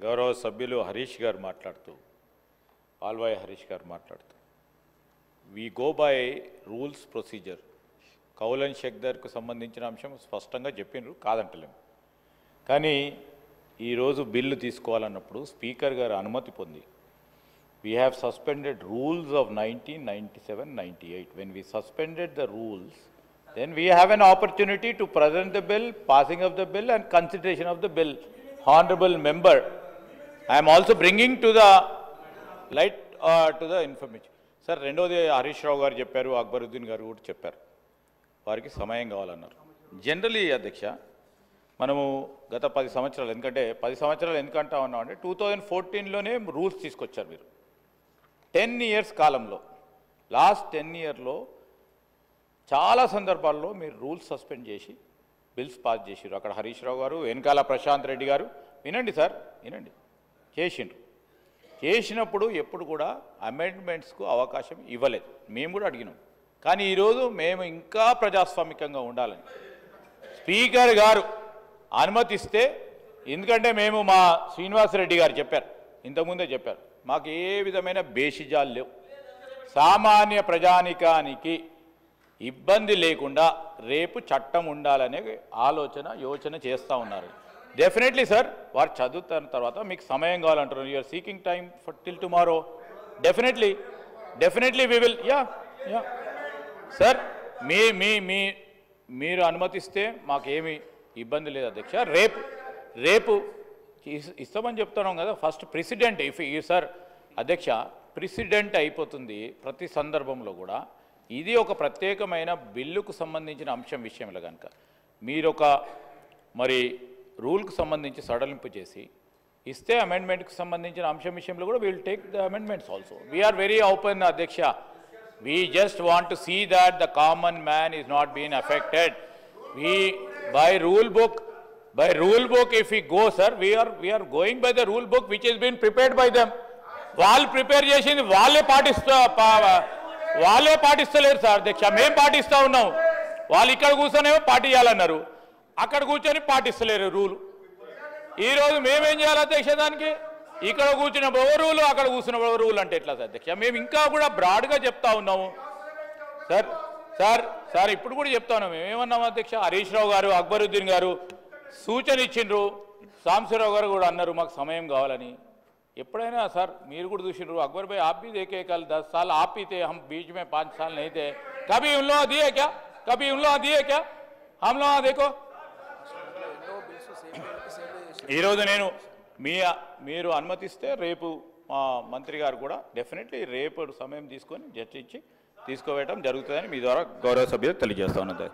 గౌరవ సభ్యులు హరీష్ గారు మాట్లాడుతూ ఆల్వాయ్ హరీష్ గారు మాట్లాడుతూ we go by rules procedure కౌలన్ షెక్దర్కు సంబంధించిన అంశం స్పష్టంగా చెప్పిండ్రు కాదంటలేము. కానీ ఈరోజు బిల్లు తీసుకోవాలన్నప్పుడు స్పీకర్ గారు అనుమతి పొంది we have suspended rules of 1997-98. When we suspended the rules, then we have an opportunity to present the bill, passing of the bill and consideration of the bill. Honorable member, I am also bringing to the light to the information. Sir, రెండోది హరీష్ రావు గారు చెప్పారు, అక్బరుద్దీన్ గారు కూడా చెప్పారు, వారికి సమయం కావాలన్నారు. Generally అధ్యక్ష, మనము గత 10 సంవత్సరాలు, ఎందుకంటే 10 సంవత్సరాలు ఎందుకంటా ఉన్నామంటే 2014లోనే రూల్స్ తీసుకొచ్చారు మీరు. 10 ఇయర్స్ కాలంలో, లాస్ట్ 10 ఇయర్లో చాలా సందర్భాల్లో మీరు రూల్స్ సస్పెండ్ చేసి బిల్స్ పాస్ చేసారు. అక్కడ హరీష్ రావు గారు, వెనకాల ప్రశాంత్ రెడ్డి గారు, వినండి సార్, వినండి, చేసిండ్రు. చేసినప్పుడు ఎప్పుడు కూడా అమెండ్మెంట్స్కు అవకాశం ఇవ్వలేదు. మేము కూడా అడిగినాం. కానీ ఈరోజు మేము ఇంకా ప్రజాస్వామికంగా ఉండాలని స్పీకర్ గారు అనుమతిస్తే, ఎందుకంటే మేము మా శ్రీనివాసరెడ్డి గారు చెప్పారు, ఇంతకుముందే చెప్పారు, మాకు ఏ విధమైన బేషిజాలు లేవు, సామాన్య ప్రజానికానికి ఇబ్బంది లేకుండా రేపు చట్టం ఉండాలనే యోచన చేస్తూ ఉన్నారు. డెఫినెట్లీ సార్, వారు చదువుతున్న తర్వాత మీకు సమయం కావాలంటారు. You're seeking time for till tomorrow. Definitely we will. Yeah sir, మీరు అనుమతిస్తే మాకేమీ ఇబ్బంది లేదు అధ్యక్ష. రేపు ఇస్తామని చెప్తున్నాం కదా. ఫస్ట్ ప్రెసిడెంట్ సార్ అధ్యక్ష, ప్రెసిడెంట్ అయిపోతుంది ప్రతి సందర్భంలో కూడా. ఇది ఒక ప్రత్యేకమైన బిల్లుకు సంబంధించిన అంశం విషయంలో కనుక మీరు మరి రూల్కు సంబంధించి సడలింపు చేసి ఇస్తే అమెండ్మెంట్కి సంబంధించిన అంశం విషయంలో కూడా will take the amendments also. We're very open అధ్యక్ష. We just want to see that the common man is not being affected. By rule book, if we go, sir, we are going by the rule book which has been prepared by them. వాళ్ళు prepare చేసింది వాళ్ళే పాటిస్తలేరు sir అధ్యక్ష. మేము పాటిస్తూ ఉన్నాం. వాళ్ళు ఇక్కడ కూర్చొనేమో పాటించాలన్నారు, అక్కడ కూర్చొని పాటిస్తలేరు రూలు. ఈరోజు మేమేం చేయాలి అధ్యక్ష? దానికి ఇక్కడ కూర్చున్న రూలు, అక్కడ కూర్చున్న రూలు అంటే ఎట్లా సార్ అధ్యక్ష? మేము ఇంకా కూడా బ్రాడ్గా చెప్తా ఉన్నాము సార్. ఇప్పుడు కూడా చెప్తా ఉన్నాము. మేము ఏమన్నాము అధ్యక్ష? హరీష్ రావు గారు, అక్బరుద్దీన్ గారు సూచన ఇచ్చిండ్రు, సాంబశివరావు గారు కూడా అన్నారు మాకు సమయం కావాలని. ఎప్పుడైనా సార్ మీరు కూడా చూసిండ్రు, अकबर भाई आप भी देखे, कल 10 साल आप ही थे, हम बीच में 5 साल नहीं थे. कभी उन लोगों दिए क्या? हम लोग देखो. ఈరోజు నేను మీరు అనుమతిస్తే రేపు మా మంత్రి గారు కూడా డెఫినెట్లీ రేపు సమయం తీసుకొని చర్చించి తీసుకోవడం జరుగుతుందని మీ ద్వారా గౌరవ సభ్యులు తెలియజేస్తా ఉన్నది.